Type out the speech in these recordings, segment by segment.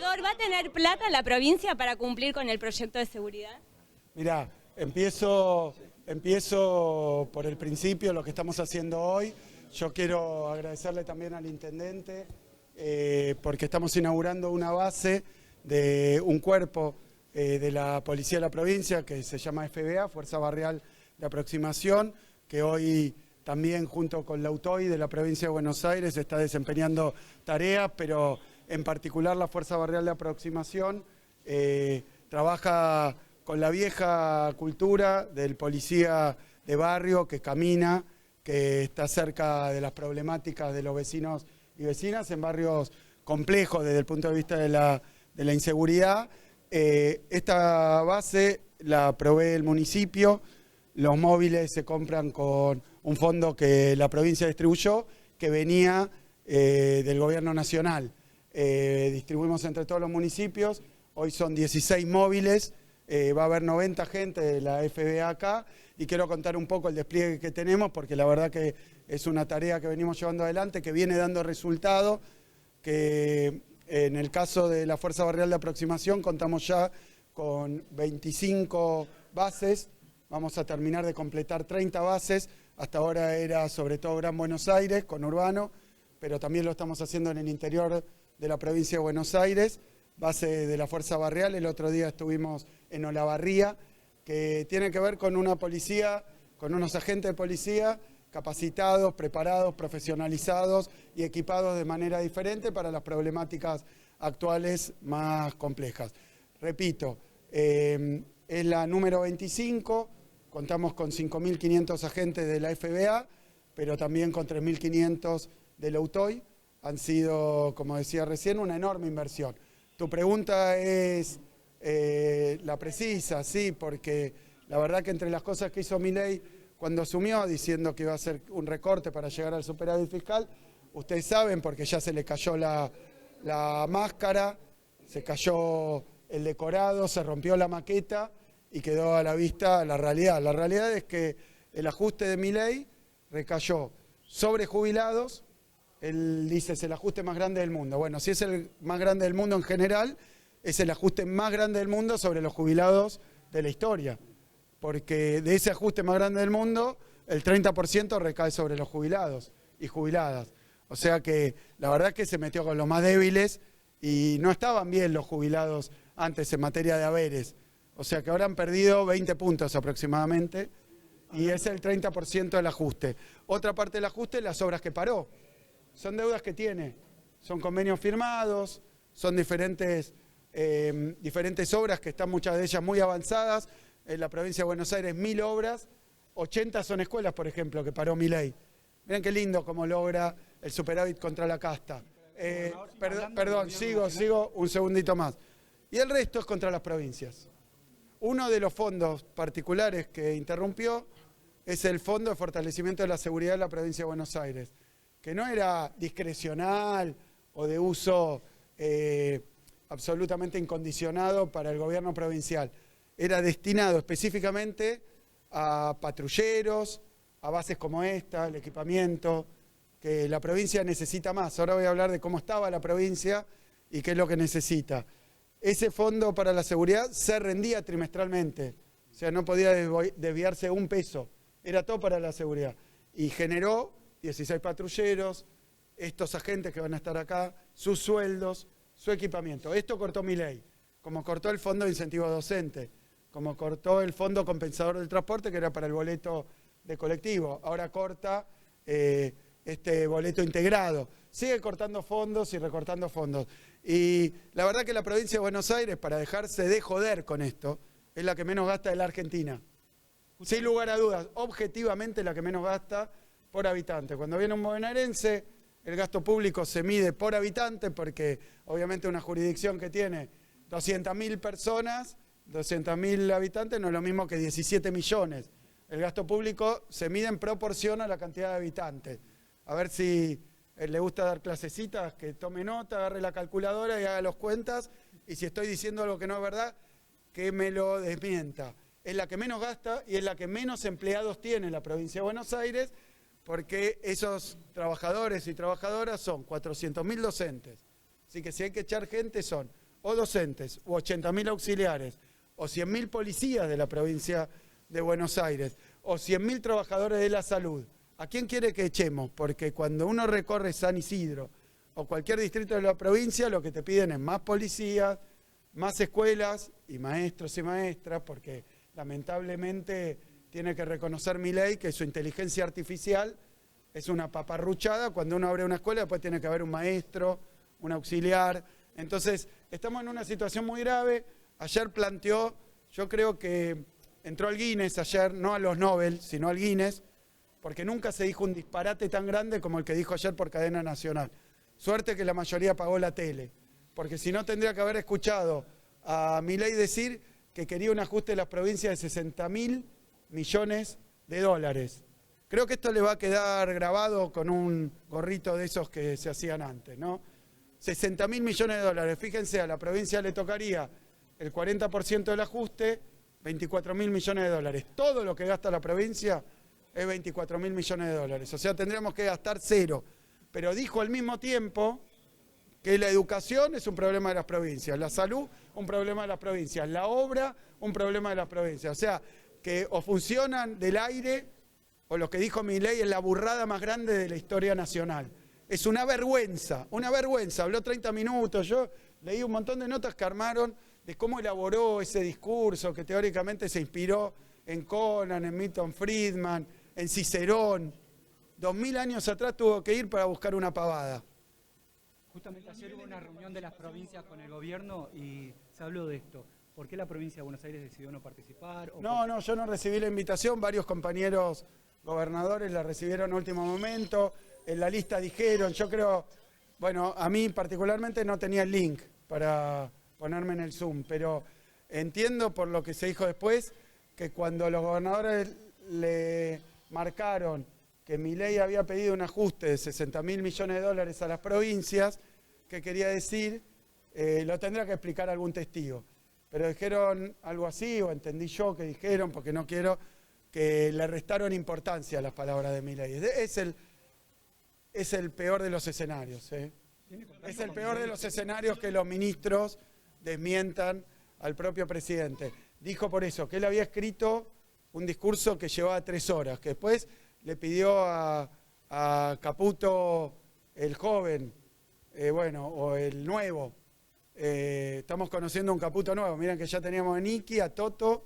Gobernador, ¿va a tener plata la provincia para cumplir con el proyecto de seguridad? Mirá, empiezo por el principio, lo que estamos haciendo hoy. Yo quiero agradecerle también al intendente porque estamos inaugurando una base de un cuerpo de la Policía de la Provincia que se llama FBA, Fuerza Barrial de Aproximación, que hoy también junto con la UTOI de la Provincia de Buenos Aires está desempeñando tareas, pero en particular la Fuerza Barrial de Aproximación trabaja con la vieja cultura del policía de barrio que camina, que está cerca de las problemáticas de los vecinos y vecinas en barrios complejos desde el punto de vista de la inseguridad. Esta base la provee el municipio, los móviles se compran con un fondo que la provincia distribuyó, que venía del gobierno nacional. Distribuimos entre todos los municipios, hoy son 16 móviles, va a haber 90 gente de la FBA acá y quiero contar un poco el despliegue que tenemos porque la verdad que es una tarea que venimos llevando adelante, que viene dando resultados, que en el caso de la Fuerza Barrial de Aproximación contamos ya con 25 bases, vamos a terminar de completar 30 bases, hasta ahora era sobre todo Gran Buenos Aires, conurbano, pero también lo estamos haciendo en el interior de la provincia de Buenos Aires, base de la Fuerza Barrial. El otro día estuvimos en Olavarría, que tiene que ver con una policía, con unos agentes de policía capacitados, preparados, profesionalizados y equipados de manera diferente para las problemáticas actuales más complejas. Repito, es la número 25, contamos con 5.500 agentes de la FBA, pero también con 3.500 de la UTOI. Han sido, como decía recién, una enorme inversión. Tu pregunta es la precisa, sí, porque la verdad que entre las cosas que hizo Milei cuando asumió, diciendo que iba a hacer un recorte para llegar al superávit fiscal, ustedes saben, porque ya se le cayó la máscara, se cayó el decorado, se rompió la maqueta y quedó a la vista la realidad. La realidad es que el ajuste de Milei recayó sobre jubilados. Él dice es el ajuste más grande del mundo. Bueno, si es el más grande del mundo en general, es el ajuste más grande del mundo sobre los jubilados de la historia. Porque de ese ajuste más grande del mundo, el 30% recae sobre los jubilados y jubiladas. O sea que la verdad es que se metió con los más débiles y no estaban bien los jubilados antes en materia de haberes. O sea que ahora han perdido 20 puntos aproximadamente y es el 30% del ajuste. Otra parte del ajuste es las obras que paró. Son deudas que tiene, son convenios firmados, son diferentes obras que están muchas de ellas muy avanzadas. En la provincia de Buenos Aires 1.000 obras, 80 son escuelas, por ejemplo, que paró Milei. Miren qué lindo cómo logra el superávit contra la casta. Perdón, sigo un segundito más. Y el resto es contra las provincias. Uno de los fondos particulares que interrumpió es el Fondo de Fortalecimiento de la Seguridad de la provincia de Buenos Aires, que no era discrecional o de uso absolutamente incondicionado para el gobierno provincial. Era destinado específicamente a patrulleros, a bases como esta, el equipamiento, que la provincia necesita más. Ahora voy a hablar de cómo estaba la provincia y qué es lo que necesita. Ese fondo para la seguridad se rendía trimestralmente, o sea, no podía desviarse un peso, era todo para la seguridad. Y generó 16 patrulleros, estos agentes que van a estar acá, sus sueldos, su equipamiento. Esto cortó Milei, como cortó el fondo de incentivo docente, como cortó el fondo compensador del transporte, que era para el boleto de colectivo. Ahora corta este boleto integrado. Sigue cortando fondos y recortando fondos. Y la verdad que la provincia de Buenos Aires, para dejarse de joder con esto, es la que menos gasta de la Argentina. Sin lugar a dudas, objetivamente la que menos gasta por habitante. Cuando viene un bonaerense, el gasto público se mide por habitante, porque obviamente una jurisdicción que tiene 200.000 personas, 200.000 habitantes, no es lo mismo que 17 millones. El gasto público se mide en proporción a la cantidad de habitantes. A ver si le gusta dar clasecitas, que tome nota, agarre la calculadora y haga las cuentas. Y si estoy diciendo algo que no es verdad, que me lo desmienta. Es la que menos gasta y es la que menos empleados tiene en la provincia de Buenos Aires, porque esos trabajadores y trabajadoras son 400.000 docentes. Así que si hay que echar gente son o docentes, o 80.000 auxiliares, o 100.000 policías de la provincia de Buenos Aires, o 100.000 trabajadores de la salud, ¿a quién quiere que echemos? Porque cuando uno recorre San Isidro o cualquier distrito de la provincia, lo que te piden es más policías, más escuelas y maestros y maestras, porque lamentablemente tiene que reconocer Milei que su inteligencia artificial es una paparruchada. Cuando uno abre una escuela, después tiene que haber un maestro, un auxiliar. Entonces, estamos en una situación muy grave. Ayer planteó, yo creo que entró al Guinness ayer, no a los Nobel, sino al Guinness, porque nunca se dijo un disparate tan grande como el que dijo ayer por cadena nacional. Suerte que la mayoría apagó la tele, porque si no tendría que haber escuchado a Milei decir que quería un ajuste de las provincias de 60.000 millones de dólares. Creo que esto le va a quedar grabado con un gorrito de esos que se hacían antes, ¿no? 60.000 millones de dólares. Fíjense, a la provincia le tocaría el 40% del ajuste, 24.000 millones de dólares. Todo lo que gasta la provincia es 24.000 millones de dólares. O sea, tendríamos que gastar cero. Pero dijo al mismo tiempo que la educación es un problema de las provincias, la salud un problema de las provincias, la obra un problema de las provincias. O sea, que o funcionan del aire, o lo que dijo Milei es la burrada más grande de la historia nacional. Es una vergüenza, habló 30 minutos, yo leí un montón de notas que armaron de cómo elaboró ese discurso, que teóricamente se inspiró en Conan, en Milton Friedman, en Cicerón. 2000 años atrás tuvo que ir para buscar una pavada. Justamente ayer hubo una reunión de las provincias con el gobierno y se habló de esto. ¿Por qué la provincia de Buenos Aires decidió no participar? No, yo no recibí la invitación, varios compañeros gobernadores la recibieron en último momento, en la lista dijeron, yo creo, bueno, a mí particularmente no tenía el link para ponerme en el Zoom, pero entiendo por lo que se dijo después, que cuando los gobernadores le marcaron que Milei había pedido un ajuste de 60.000 millones de dólares a las provincias, ¿qué quería decir? Lo tendrá que explicar algún testigo. Pero dijeron algo así, o entendí yo que dijeron, porque no quiero, que le restaron importancia a las palabras de Milei. Es el peor de los escenarios. Es el peor de los escenarios que los ministros desmientan al propio presidente. Dijo por eso que él había escrito un discurso que llevaba 3 horas, que después le pidió a Caputo, el joven, o el nuevo. Estamos conociendo un Caputo nuevo. Miren que ya teníamos a Niki, a Toto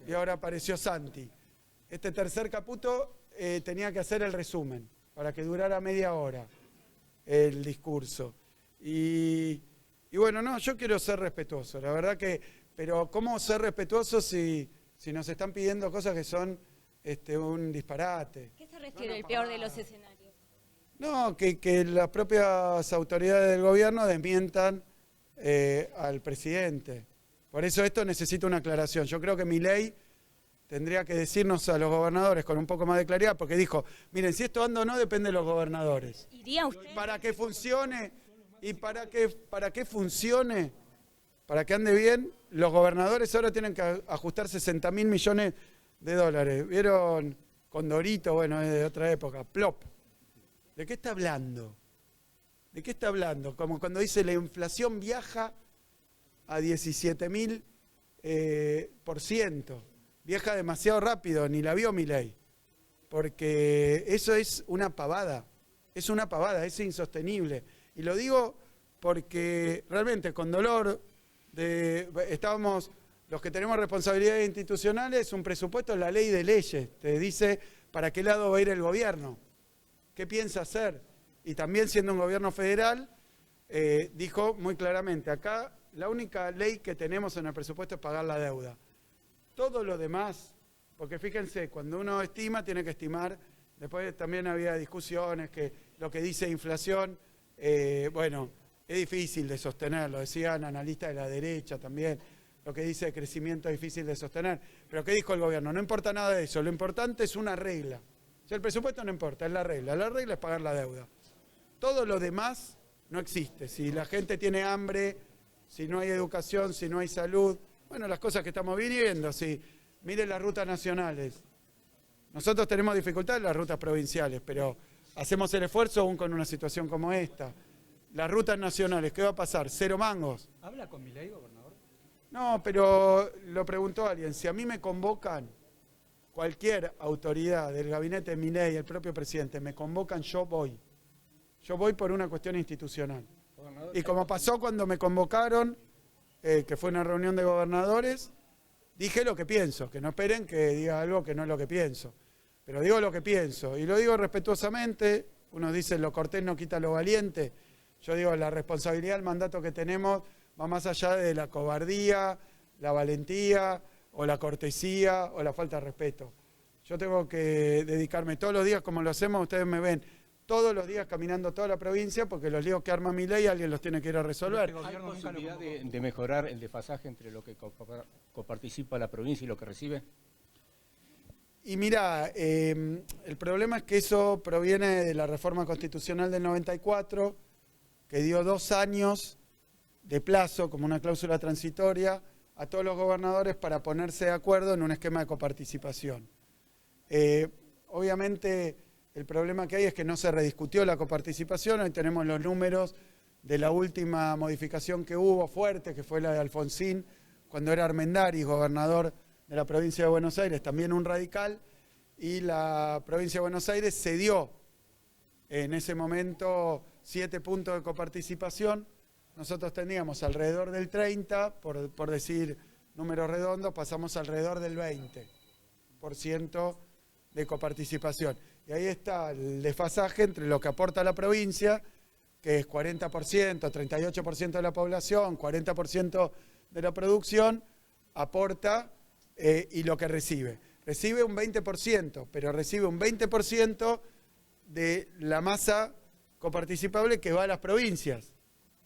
y ahora apareció Santi. Este tercer Caputo tenía que hacer el resumen para que durara media hora el discurso. Y bueno, no, yo quiero ser respetuoso, la verdad que, pero ¿cómo ser respetuoso si nos están pidiendo cosas que son un disparate? ¿Qué se refiere el peor de los escenarios? No, que las propias autoridades del gobierno desmientan al presidente. Por eso esto necesita una aclaración. Yo creo que Milei tendría que decirnos a los gobernadores con un poco más de claridad, porque dijo, miren, si esto anda o no depende de los gobernadores. ¿Iría usted? Para que funcione, y para que funcione, para que ande bien, los gobernadores ahora tienen que ajustar 60.000 millones de dólares. ¿Vieron Condorito? Bueno, es de otra época. Plop. ¿De qué está hablando? ¿De qué está hablando? Como cuando dice la inflación viaja a 17.000%. Viaja demasiado rápido, ni la vio Milei. Porque eso es una pavada. Es una pavada, es insostenible. Y lo digo porque realmente con dolor estábamos, los que tenemos responsabilidades institucionales, un presupuesto es la ley de leyes. Te dice para qué lado va a ir el gobierno, qué piensa hacer. Y también siendo un gobierno federal, dijo muy claramente, acá la única ley que tenemos en el presupuesto es pagar la deuda. Todo lo demás, porque fíjense, cuando uno estima, tiene que estimar, después también había discusiones que lo que dice inflación, bueno, es difícil de sostener, lo decían analistas de la derecha también, lo que dice crecimiento es difícil de sostener. Pero ¿qué dijo el gobierno? No importa nada de eso, lo importante es una regla. O sea, el presupuesto no importa, es la regla es pagar la deuda. Todo lo demás no existe. Si la gente tiene hambre, si no hay educación, si no hay salud, bueno, las cosas que estamos viviendo, si miren las rutas nacionales. Nosotros tenemos dificultades en las rutas provinciales, pero hacemos el esfuerzo aún con una situación como esta. las rutas nacionales, ¿qué va a pasar? ¿Cero mangos? ¿Habla con Milei, gobernador? No, pero lo preguntó alguien. Si a mí me convocan, cualquier autoridad del gabinete de Milei, el propio presidente, me convocan, yo voy. Yo voy por una cuestión institucional. Y como pasó cuando me convocaron, que fue una reunión de gobernadores, dije lo que pienso, que no esperen que diga algo que no es lo que pienso. Pero digo lo que pienso, y lo digo respetuosamente. Unos dicen lo cortés no quita lo valiente. Yo digo, la responsabilidad, el mandato que tenemos va más allá de la cobardía, la valentía, o la cortesía, o la falta de respeto. Yo tengo que dedicarme todos los días, como lo hacemos, ustedes me ven, todos los días caminando toda la provincia, porque los líos que arma Milei alguien los tiene que ir a resolver. ¿Hay posibilidad de mejorar el desfasaje entre lo que coparticipa la provincia y lo que recibe? Y mira, el problema es que eso proviene de la reforma constitucional del 94, que dio 2 años de plazo, como una cláusula transitoria, a todos los gobernadores para ponerse de acuerdo en un esquema de coparticipación. Obviamente, el problema que hay es que no se rediscutió la coparticipación. Hoy tenemos los números de la última modificación que hubo fuerte, que fue la de Alfonsín, cuando era Armendáriz, gobernador de la provincia de Buenos Aires, también un radical, y la provincia de Buenos Aires cedió en ese momento 7 puntos de coparticipación. Nosotros teníamos alrededor del 30, por decir números redondos, pasamos alrededor del 20% de coparticipación. Y ahí está el desfasaje entre lo que aporta la provincia, que es 40%, 38% de la población, 40% de la producción, aporta y lo que recibe. Recibe un 20%, pero recibe un 20% de la masa coparticipable que va a las provincias.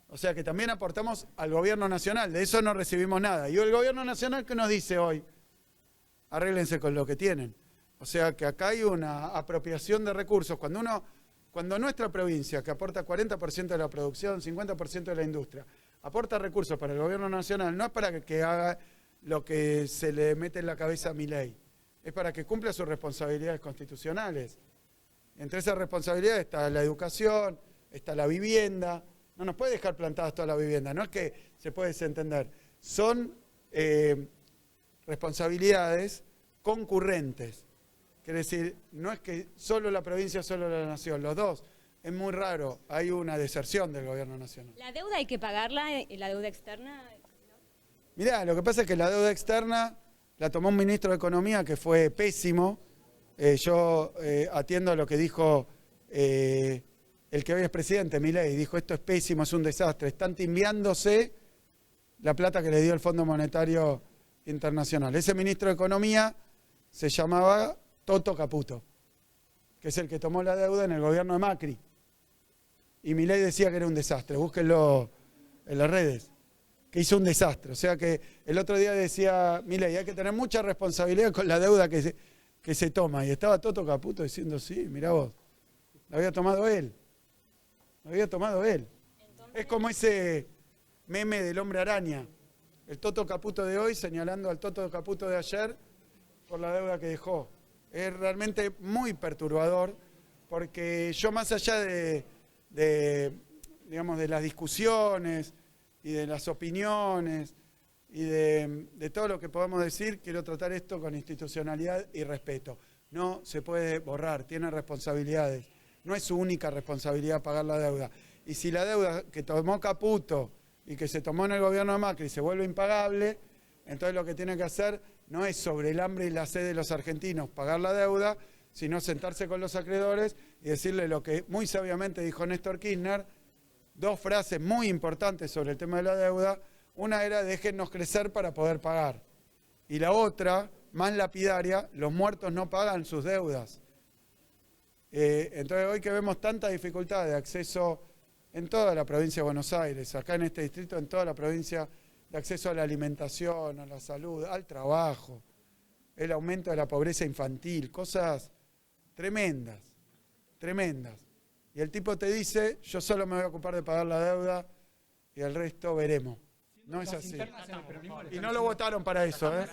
O sea que también aportamos al gobierno nacional, de eso no recibimos nada. Y el gobierno nacional, ¿qué nos dice hoy? Arréglense con lo que tienen. O sea que acá hay una apropiación de recursos. Cuando nuestra provincia, que aporta 40% de la producción, 50% de la industria, aporta recursos para el gobierno nacional, no es para que haga lo que se le mete en la cabeza a Milei, es para que cumpla sus responsabilidades constitucionales. Entre esas responsabilidades está la educación, está la vivienda. No nos puede dejar plantadas toda la vivienda, no es que se puede desentender. Son responsabilidades concurrentes. Quiere decir, no es que solo la provincia, solo la nación, los dos. Es muy raro, hay una deserción del gobierno nacional. ¿La deuda hay que pagarla, la deuda externa? Mirá, lo que pasa es que la deuda externa la tomó un ministro de Economía que fue pésimo. Yo atiendo a lo que dijo el que hoy es presidente, Milei, dijo esto es pésimo, es un desastre. Están timbiándose la plata que le dio el Fondo Monetario Internacional. Ese ministro de Economía se llamaba Toto Caputo, que es el que tomó la deuda en el gobierno de Macri. Y Milei decía que era un desastre, búsquenlo en las redes, que hizo un desastre. O sea que el otro día decía Milei, hay que tener mucha responsabilidad con la deuda que se toma. Y estaba Toto Caputo diciendo, sí, mirá vos, la había tomado él. Lo había tomado él. Entonces, es como ese meme del hombre araña. El Toto Caputo de hoy señalando al Toto Caputo de ayer por la deuda que dejó. Es realmente muy perturbador porque yo más allá digamos, de las discusiones y de las opiniones y de todo lo que podamos decir, quiero tratar esto con institucionalidad y respeto. No se puede borrar, tiene responsabilidades. No es su única responsabilidad pagar la deuda. Y si la deuda que tomó Caputo y que se tomó en el gobierno de Macri se vuelve impagable, entonces lo que tiene que hacer no es sobre el hambre y la sed de los argentinos pagar la deuda, sino sentarse con los acreedores y decirle lo que muy sabiamente dijo Néstor Kirchner, 2 frases muy importantes sobre el tema de la deuda. Una era déjennos crecer para poder pagar. Y la otra, más lapidaria, los muertos no pagan sus deudas. Entonces hoy que vemos tanta dificultad de acceso en toda la provincia de Buenos Aires, acá en este distrito, en toda la provincia, de acceso a la alimentación, a la salud, al trabajo, el aumento de la pobreza infantil, cosas tremendas, tremendas. Y el tipo te dice, yo solo me voy a ocupar de pagar la deuda y el resto veremos. No es así. Y no lo votaron para eso, ¿eh?